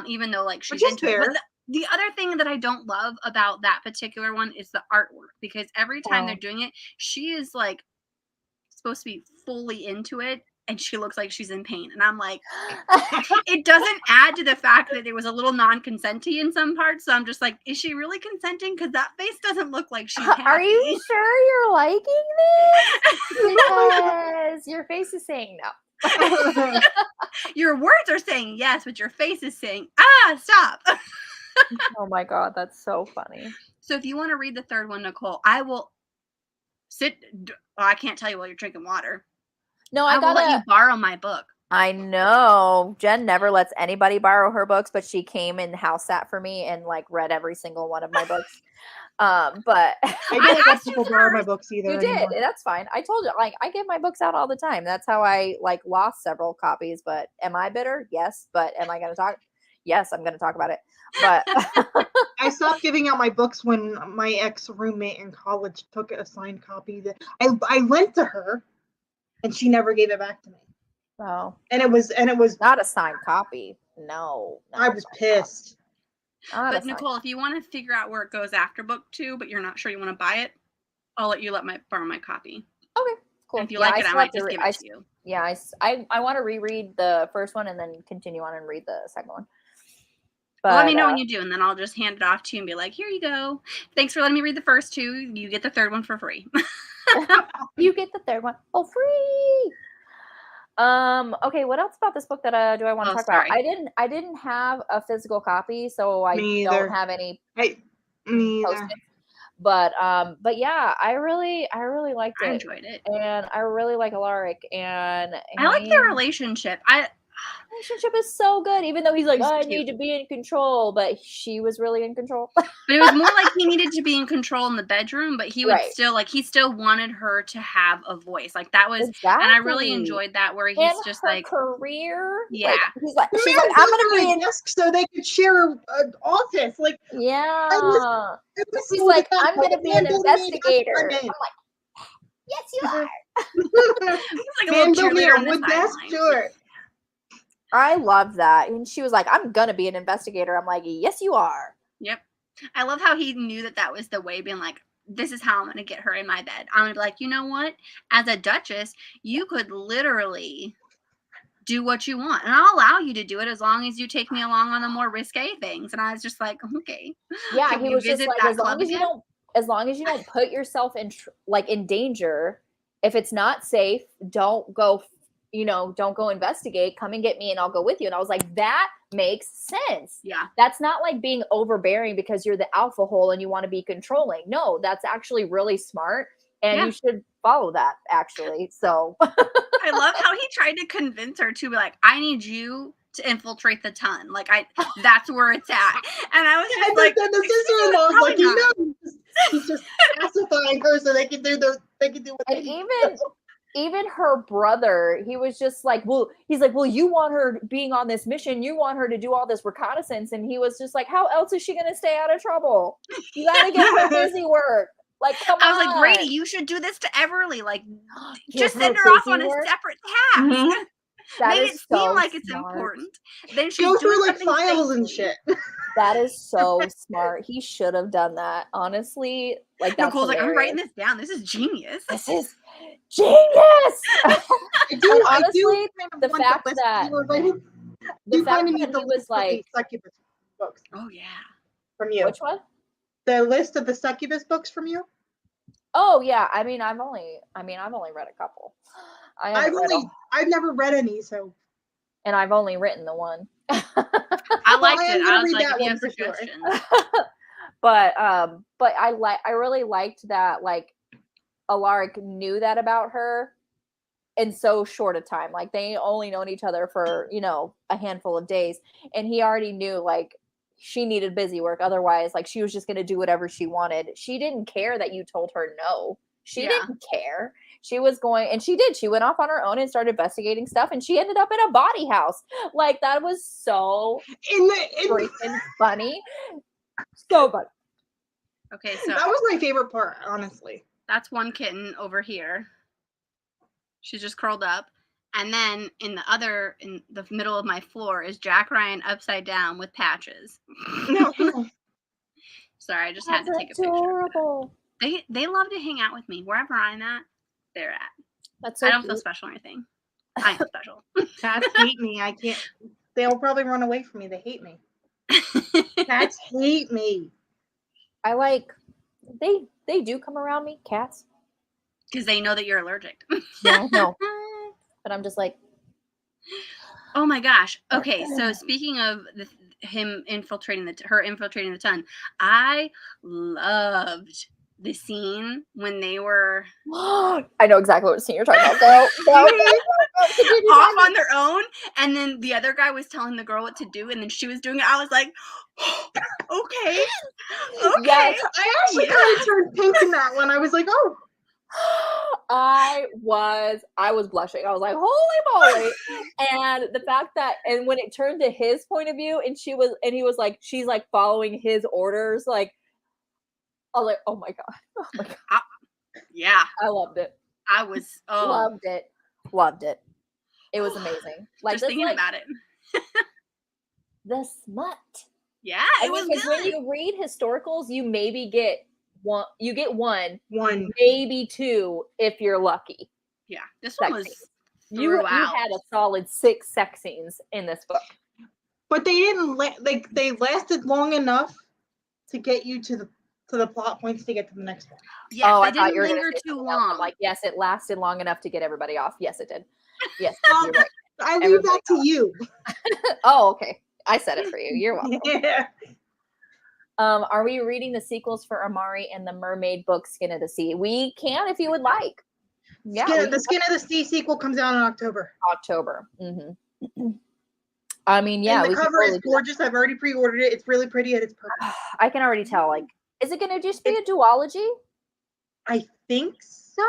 Even though like she's into it. But the other thing that I don't love about that particular one is the artwork, because every time they're doing it, she is like supposed to be fully into it. And she looks like she's in pain. And I'm like, it doesn't add to the fact that it was a little non-consenty in some parts. So I'm just like, is she really consenting? Because that face doesn't look like she's happy. Are you sure you're liking this? Because your face is saying no. Your words are saying yes, but your face is saying, stop. Oh my God, that's so funny. So if you want to read the third one, Nicole, I will sit. I can't tell you while you're drinking water. No, I will let you borrow my book. I know. Jen never lets anybody borrow her books, but she came and house sat for me and like read every single one of my books. But I don't let people borrow my books either. You did. That's fine. I told you, like, I give my books out all the time. That's how I like lost several copies. But am I bitter? Yes. But am I going to talk? Yes, I'm going to talk about it. But I stopped giving out my books when my ex-roommate in college took a signed copy that I lent to her. And she never gave it back to me. Oh. And it was not a signed copy. No. I was pissed. But Nicole, if you want to figure out where it goes after book 2, but you're not sure you want to buy it, I'll let you borrow my copy. Okay, cool. And if you like it, I might just give it to you. Yeah, I want to reread the first one and then continue on and read the second one. But, let me know when you do, and then I'll just hand it off to you and be like, here you go. Thanks for letting me read the first 2. You get the third one for free. You get the third one for free. Okay, what else about this book that do I want to talk about? I didn't have a physical copy, so I don't have any post-its. But yeah, I really liked it. I enjoyed it. And I really like Alaric, and I like their relationship. Relationship is so good, even though he's like, I need to be in control, but she was really in control. But it was more like he needed to be in control in the bedroom, but he would still he still wanted her to have a voice. Like that was, and I really enjoyed that where he's just her like career. Yeah, like, she's like, I'm gonna be in desk so they could share an office. Like she's like, I'm gonna be an investigator. I'm like, yes, you are. It's like a little cheerleader on the sideline. Sure. I love that. And she was like, I'm going to be an investigator. I'm like, yes, you are. Yep. I love how he knew that was the way, being like, this is how I'm going to get her in my bed. I'm going to be like, you know what? As a duchess, you could literally do what you want. And I'll allow you to do it as long as you take me along on the more risque things. And I was just like, okay. Yeah, he was just like, as long as you don't put yourself in danger, if it's not safe, don't go investigate, come and get me and I'll go with you. And I was like, that makes sense. Yeah. That's not like being overbearing because you're the alpha hole and you want to be controlling. No, that's actually really smart. And you should follow that, actually. So I love how he tried to convince her to be like, I need you to infiltrate the ton. Like that's where it's at. And I was just like, then the sister-in-law was like, he's just pacifying her so they can do what they need. Even her brother, he was just like, well, you want her being on this mission. You want her to do all this reconnaissance. And he was just like, how else is she going to stay out of trouble? You got to get her busy work. Like, come on. I was like, Grady, you should do this to Everly. Like, just send her off on a separate task. Mm-hmm. Made it seem like it's important. Then she's go through like files and shit. That is so smart. He should have done that. Honestly, like that's Nicole's like, I'm writing this down. This is genius. This is genius. Honestly, the fact that he was like succubus books. Oh yeah, from you. Which one? The list of the succubus books from you. Oh yeah, I mean, I've only read a couple. I've never read any, so. And I've only written the one. I liked it. I was like, you have suggestions. But I really liked that, like, Alaric knew that about her in so short a time. Like, they only known each other for, a handful of days. And he already knew, like, she needed busy work. Otherwise, like, she was just going to do whatever she wanted. She didn't care that you told her no. She didn't care. She was going, and she did. She went off on her own and started investigating stuff, and she ended up in a body house. Like, that was so freaking funny. So funny. Okay, so that was my favorite part, honestly. That's one kitten over here. She's just curled up. And then in the middle of my floor is Jack Ryan upside down with patches. No. Sorry, I just had to take a adorable picture. They love to hang out with me. Wherever I'm at, they're at. That's so I don't feel special or anything. I am special. Cats hate me. I can't. They'll probably run away from me. They hate me. Cats hate me. I like. They do come around me, cats. Because they know that you're allergic. Yeah, no. But I'm just like. Oh my gosh. Okay, so speaking of her infiltrating the ton, I loved the scene when they were I know exactly what scene you're talking about. Go. Off on their own, and then the other guy was telling the girl what to do, and then she was doing it. I was like, okay. Yes, I actually kind of turned pink in that one. I was like, oh. I was blushing. I was like, holy moly. And the fact that, and when it turned to his point of view, and he was like, she's like following his orders, like, I was like, oh my god. Yeah, I loved it. I was loved it. It was amazing. Like, just thinking about it. The smut. Yeah, it was good. When you read historicals, you maybe get one. You get one, maybe two if you're lucky. Yeah, this one was. You had a solid 6 sex scenes in this book, but they didn't. They lasted long enough to get you to to the plot points to get to the next one. Yes, I didn't linger too long. Like, yes, it lasted long enough to get everybody off. Yes, it did. Yes, you're right. I leave that to you. Oh, okay. I said it for you. You're welcome. Yeah. Are we reading the sequels for Amari and the Mermaid book, Skin of the Sea? We can if you would like. Yeah, the Skin of the Sea sequel comes out in October. Mm-hmm. I mean, yeah. And the cover is gorgeous. I've already pre-ordered it. It's really pretty and it's perfect. I can already tell. Like, is it going to just be a duology? I think so.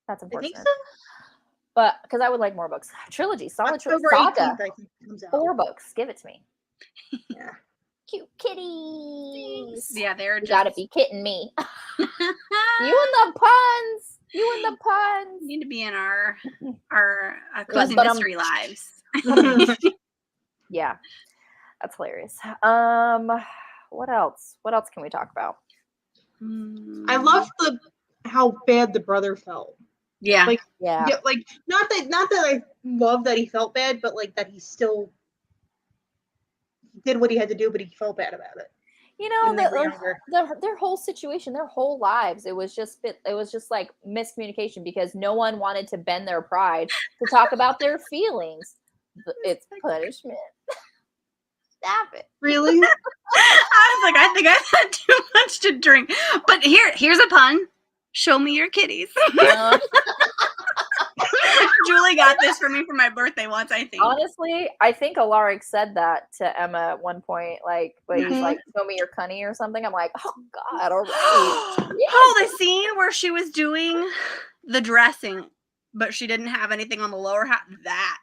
That's important. I think so. But because I would like more books. Trilogy, solid October saga. 18th, I think it comes out. 4 books. Give it to me. Yeah. Cute kitties. Yeah, they're you gotta be kidding me. You and the puns. You need to be in our cozy mystery lives. Yeah, that's hilarious. What else? What else can we talk about? I love how bad the brother felt. Yeah. Like not that I love that he felt bad, but like that he still did what he had to do, but he felt bad about it. You know, their whole situation, their whole lives, it was just like miscommunication because no one wanted to bend their pride to talk about their feelings. It's punishment. Stop it. Really? I was like, I think I've had too much to drink. But here's a pun. Show me your kitties. Julie got this for me for my birthday once, I think. Honestly, I think Alaric said that to Emma at one point, like, but he's like, show me your cunny or something. I'm like, oh God, all right. Yes. Oh, the scene where she was doing the dressing, but she didn't have anything on the lower half. That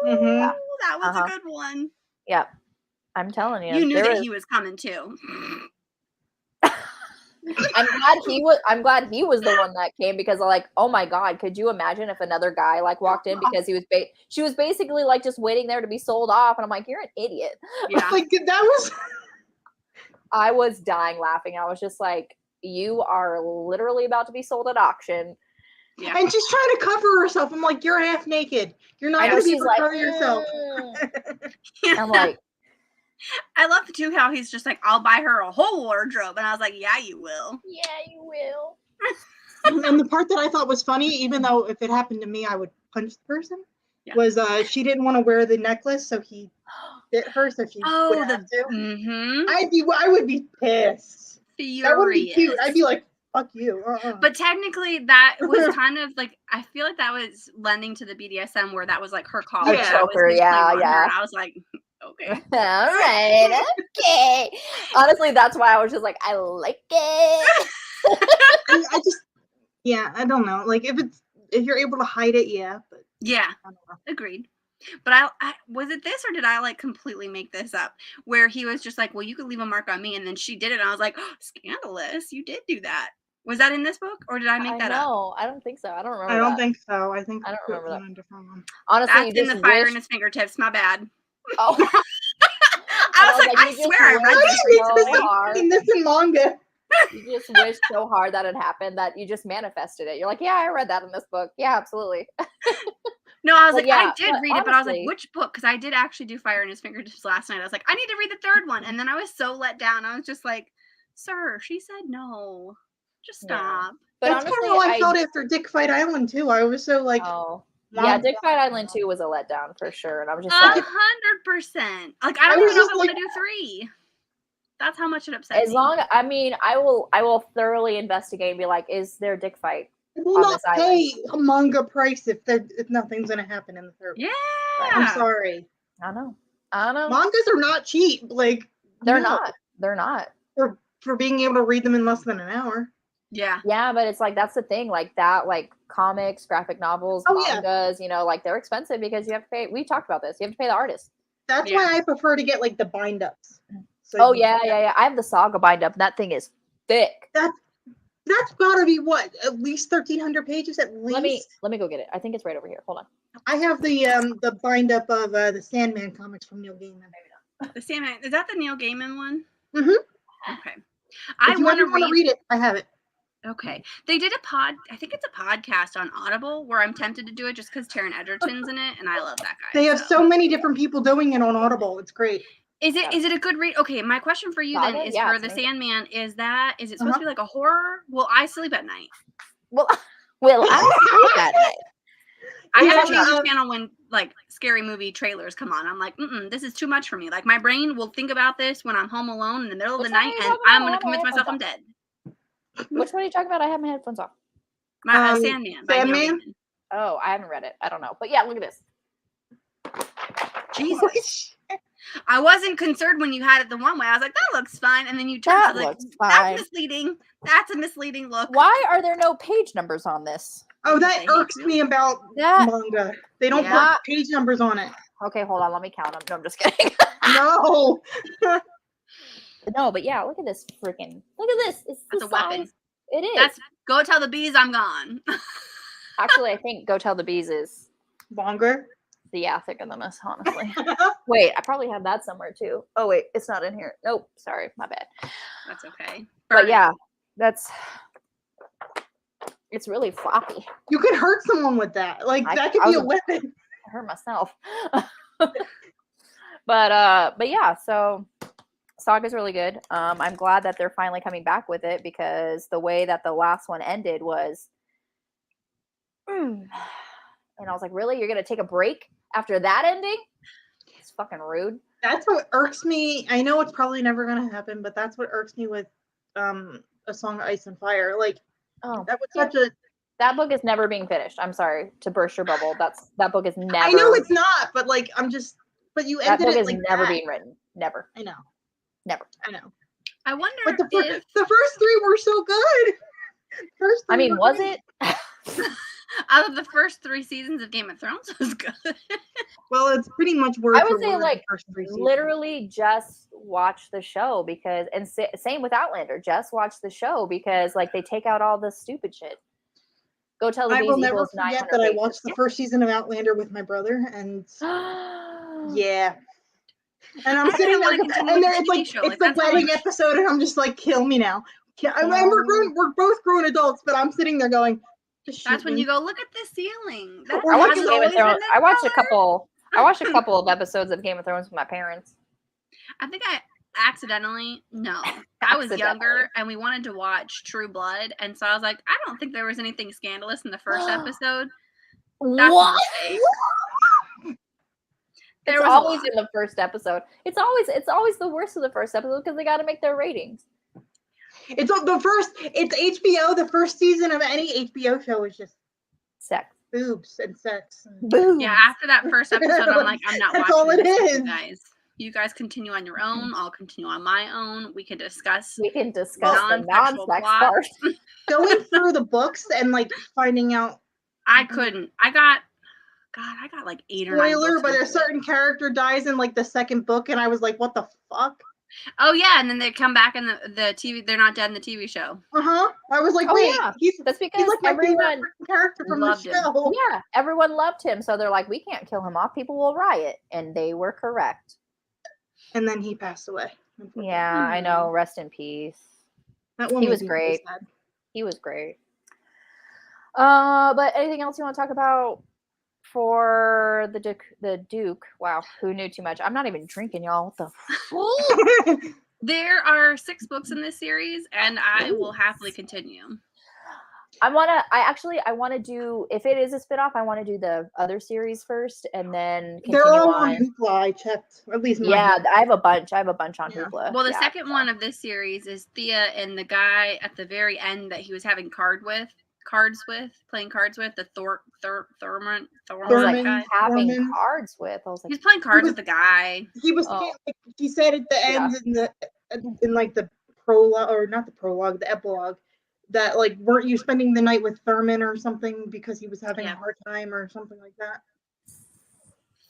was a good one. Yep. I'm telling you. You knew that he was coming too. I'm glad he was the one that came because I'm like, oh my God, could you imagine if another guy like walked in because she was basically like just waiting there to be sold off, and I'm like, you're an idiot. Yeah. Like that was. I was dying laughing. I was just like, you are literally about to be sold at auction. Yeah. And she's trying to cover herself. I'm like, you're half naked. You're not going to be able to cover yourself. I'm like. I love too how he's just like, I'll buy her a whole wardrobe, and I was like, yeah, you will. Yeah, you will. And the part that I thought was funny, even though if it happened to me, I would punch the person, was she didn't want to wear the necklace, so he bit her, so she would have to. Mm-hmm. I would be pissed. Furious. That would be cute. I'd be like, fuck you. But technically, that was kind of like, I feel like that was lending to the BDSM, where that was like her collar. Yeah. And I was like, okay. All right. Okay. Honestly, that's why I was just like, I like it. I don't know. Like if you're able to hide it, yeah. But yeah, agreed. But I was it this, or did I like completely make this up? Where he was just like, well, you could leave a mark on me, and then she did it, and I was like, oh, scandalous! You did do that. Was that in this book, or did I make that up? No, I don't think so. I don't remember. I don't think so. I don't remember that. A different one. Honestly, that's in the fire in his fingertips. My bad. Oh. I was like, I swear I read so hard. This in manga. You just wish so hard that it happened that you just manifested it. You're like, yeah, I read that in this book. Yeah, absolutely. No, I was like, I did read it, but I was like, which book? Because I did actually do Fire in His Fingertips last night. I was like, I need to read the third one. And then I was so let down. I was just like, sir, she said no. Just stop. Yeah. But that's kind of how I felt after Dick Fight Island, too. I was so like... Oh. Yeah, Dick Fight Island 2 was a letdown for sure. And I was just 100%. Like, I don't even know if I want to do 3. That's how much it upsets me. As long, I mean, I will thoroughly investigate and be like, is there Dick Fight? I will not pay a manga price if nothing's going to happen in the third. Yeah. I'm sorry. I know. Mangas are not cheap. Like, they're not. They're not. For being able to read them in less than an hour. Yeah. Yeah, but it's like, that's the thing. Like that, like comics, graphic novels, mangas, you know, like they're expensive because you have to pay. We talked about this. You have to pay the artist. That's why I prefer to get like the bind ups. So yeah. I have the Saga bind up. And that thing is thick. That's gotta be what, at least 1,300 pages at least. Let me go get it. I think it's right over here. Hold on. I have the bind up of the Sandman comics from Neil Gaiman. The Sandman, is that the Neil Gaiman one? Mm-hmm. Okay. I want to read it. I have it. Okay. They did I think it's a podcast on Audible where I'm tempted to do it just because Taron Egerton's in it, and I love that guy. They have so many different people doing it on Audible. It's great. Is it a good read? Okay, my question for you then is for the Sandman. Is it supposed to be like a horror? Will I sleep at night? Will I sleep at night? I have to change the channel when like scary movie trailers come on. I'm like, this is too much for me. Like my brain will think about this when I'm home alone in the middle of the night, and I'm gonna convince myself I'm dead. Which one are you talking about? I have my headphones off. Sandman. Sandman. Oh, I haven't read it. I don't know, but yeah, look at this. Jesus. I wasn't concerned when you had it the one way. I was like, that looks fine. And then you turned to like, that's misleading. That's a misleading look. Why are there no page numbers on this? Oh, that irks me about manga. They don't put page numbers on it. Okay, hold on. Let me count them. No, I'm just kidding. No. No, but yeah, look at this freaking. Look at this. It's That's a weapon. It is. Go tell the bees I'm gone. Actually, I think Go Tell the Bees is longer. Yeah, thicker than this, honestly. Wait, I probably have that somewhere too. Oh wait, it's not in here. Nope, sorry, my bad. That's okay. But yeah, it's really floppy. You could hurt someone with that. Like that could be a weapon. I hurt myself. But yeah, so Saga's really good. I'm glad that they're finally coming back with it because the way that the last one ended was and I was like, really? You're gonna take a break after that ending? It's fucking rude. That's what irks me. I know it's probably never gonna happen, but that's what irks me with A Song of Ice and Fire. Like that was that book is never being finished. I'm sorry to burst your bubble. That book is never. I know it's not, but like but you ended that book it is like never that. being written. Never. I know. Never. I know. I wonder. But the first three were so good. Was it? Out of the first 3 seasons of Game of Thrones, was good. Well, it's pretty much word I would for say word like the first 3 seasons. literally just watch the show because, and same with Outlander, just watch the show because like they take out all the stupid shit. Go Tell the Bees. I will never forget that I watched the first season of Outlander with my brother, and yeah. And I'm sitting there, and it's like it's the wedding episode, and I'm just like, kill me now. And we're both grown adults, but I'm sitting there going. That's when you go, look at the ceiling. I watched Game of Thrones. I watched a couple of episodes of Game of Thrones with my parents. I think I accidentally, I was younger and we wanted to watch True Blood. And so I was like, I don't think there was anything scandalous in the first episode. What? It's always in the first episode. It's always the worst of the first episode because they got to make their ratings. It's HBO. The first season of any HBO show is just sex, boobs, and sex. Boobs. Yeah, after that first episode, I'm like, I'm not watching. That's all it is. You guys. You guys continue on your own. I'll continue on my own. We can discuss the non-sex part. Going through the books and like finding out. I couldn't. I got like 8 or 9 books. Spoiler, but a certain character dies in like the second book, and I was like, what the fuck? Oh yeah, and then they come back in the TV. They're not dead in the TV show. I was like, wait, that's because he's like everyone character from the show. Yeah, everyone loved him, so they're like, we can't kill him off. People will riot, and they were correct. And then he passed away. Yeah, I know. Rest in peace. He was great. He was great. But anything else you want to talk about for the Duke? Wow, who knew too much? I'm not even drinking, y'all. What the fuck? There are 6 books in this series, and I will happily continue. I want to do, if it is a spinoff, I want to do the other series first and then continue. They're all on Hoopla, I checked. Or at least I have a bunch. on Hoopla. Well, the second one of this series is Thea and the guy at the very end that he was having playing cards with, the Thurman guy. Having cards with. I was like, he's playing cards with the guy. He was he said at the end in like the prologue, or not the prologue, the epilogue, that like, weren't you spending the night with Thurman or something because he was having a hard time or something like that?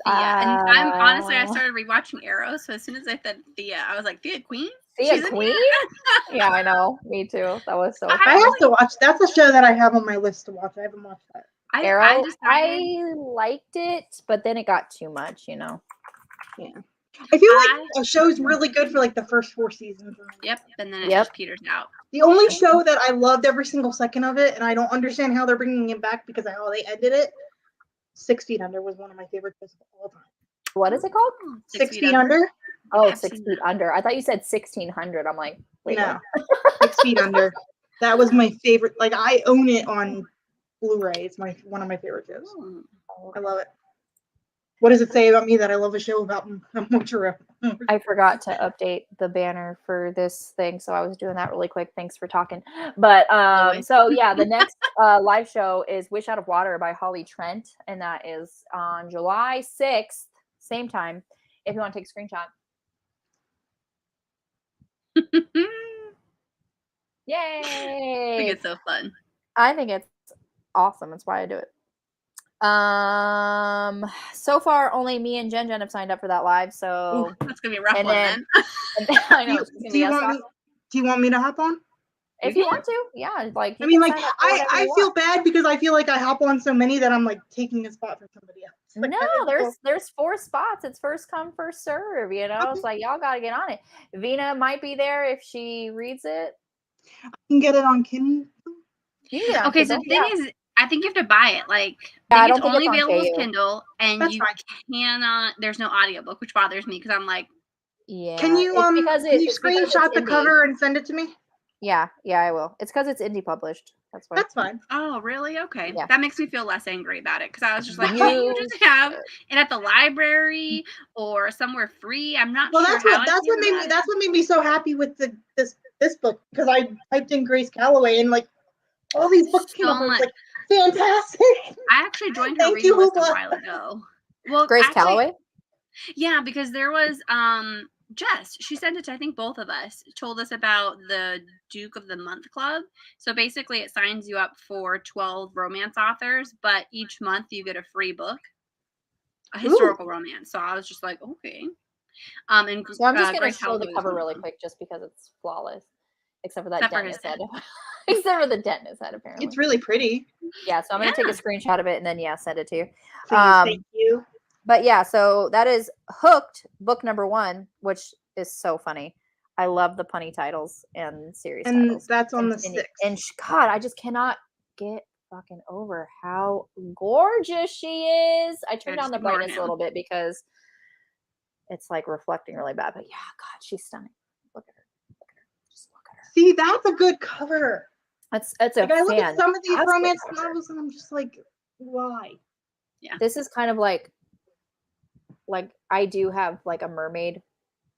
Yeah, and I started rewatching Arrow, so as soon as I said Thea, I was like, Thea Queen? Thea Queen? Yeah, I know. Me too. That was so I have to watch. That's a show that I have on my list to watch. I haven't watched that. Arrow, I liked it, but then it got too much, you know? Yeah. I feel like a show's really good for like the first 4 seasons. Yep, and then it just peters out. The only show that I loved every single second of it, and I don't understand how they're bringing it back because of how they ended it, 6 Feet Under was one of my favorite shows of all time. What is it called? 6 Feet Under. Oh, 6 Feet Under. I thought you said 1600. I'm like, wait, no. 6 Feet Under. That was my favorite. Like, I own it on Blu-ray. It's one of my favorite shows. I love it. What does it say about me that I love a show about Montreal? I forgot to update the banner for this thing, so I was doing that really quick. Thanks for talking. But so yeah, the next live show is Wish Out of Water by Holley Trent, and that is on July 6th, same time. If you want to take a screenshot. Yay! I think it's so fun. I think it's awesome. That's why I do it. So far only me and Jen have signed up for that live, so that's gonna be a rough one then. I know. Do you want me to hop on? If you want to, yeah. Like, I mean, like, I feel bad because I feel like I hop on so many that I'm like taking a spot for somebody else. Like, no, there's 4 spots. It's first come, first serve. You know, it's like y'all gotta get on it. Vina might be there if she reads it. I can get it on Kindle. Okay, so the thing is, I think you have to buy it. Like, it's only available as Kindle, and that's cannot. There's no audiobook, which bothers me because I'm like, yeah. Can you screenshot the cover and send it to me? Yeah, I will. It's because it's indie published. That's why. That's fine. Oh, really? Okay. Yeah. That makes me feel less angry about it because I was just like, can't you just have it at the library or somewhere free? I'm not sure. Well, that's what made me so happy with this book, because I typed in Grace Callaway and like all these books came up. Like, fantastic. I actually joined her reading list a while ago. Well, Grace Callaway? Yeah, because there was Jess, she sent it to, I think, both of us, told us about the Duke of the Month Club. So basically it signs you up for 12 romance authors, but each month you get a free book, a historical romance. So I was just like, okay. And so I'm just going to show the cover really quick just because it's flawless, except for that dent in his head. Except for the dent in his head, apparently. It's really pretty. Yeah, so I'm going to take a screenshot of it and then, send it to you. Please, thank you. But yeah, so that is Hooked, book number 1, which is so funny. I love the punny titles and series titles. And that's on the 6th. And God, I just cannot get fucking over how gorgeous she is. I turned down the brightness a little bit because it's like reflecting really bad. But yeah, God, she's stunning. Look at her. Just look at her. See, that's a good cover. That's a fan. I look at some of these romance novels and I'm just like, why? Yeah. This is kind of like I do have like a mermaid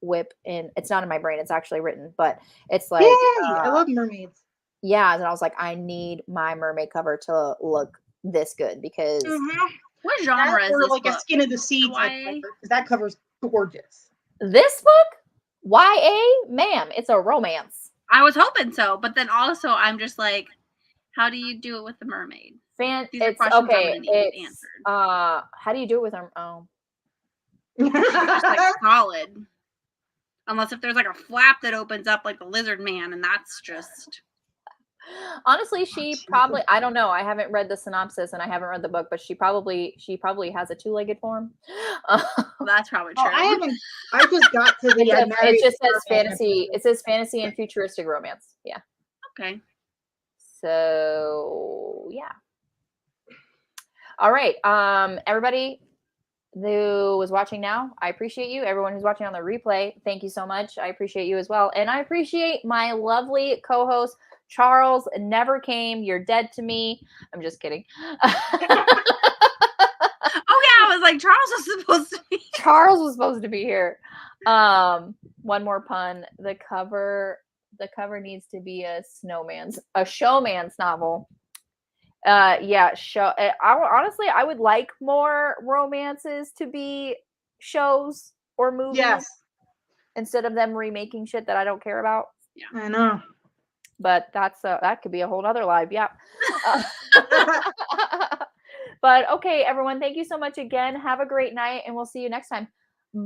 whip, and it's not in my brain, it's actually written, but it's like I love mermaids. Yeah, and I was like, I need my mermaid cover to look this good because what genre is this like book? A Skin of the Sea type cover, because that cover's gorgeous. This book, YA, ma'am, it's a romance. I was hoping so, but then also I'm just like, how do you do it with the mermaid? These are questions I'm gonna need answered. How do you do it with them? Just like solid, unless if there's like a flap that opens up like the lizard man, and that's just honestly, she probably, I don't know, I haven't read the synopsis and I haven't read the book, but she probably has a 2-legged form. Well, that's probably true. I just got to the it just says fantasy. It says fantasy and futuristic romance. Yeah. Okay. So yeah. All right. Everybody who was watching now, I appreciate you. Everyone who's watching on the replay, thank you so much. I appreciate you as well. And I appreciate my lovely co-host, Charles. Never came. You're dead to me. I'm just kidding. I was like, Charles was supposed to be here. One more pun. The cover needs to be a showman's novel. Honestly, I would like more romances to be shows or movies. Yes. Instead of them remaking shit that I don't care about. Yeah. I know. But that could be a whole other live. Yeah. But okay, everyone, thank you so much again. Have a great night and we'll see you next time.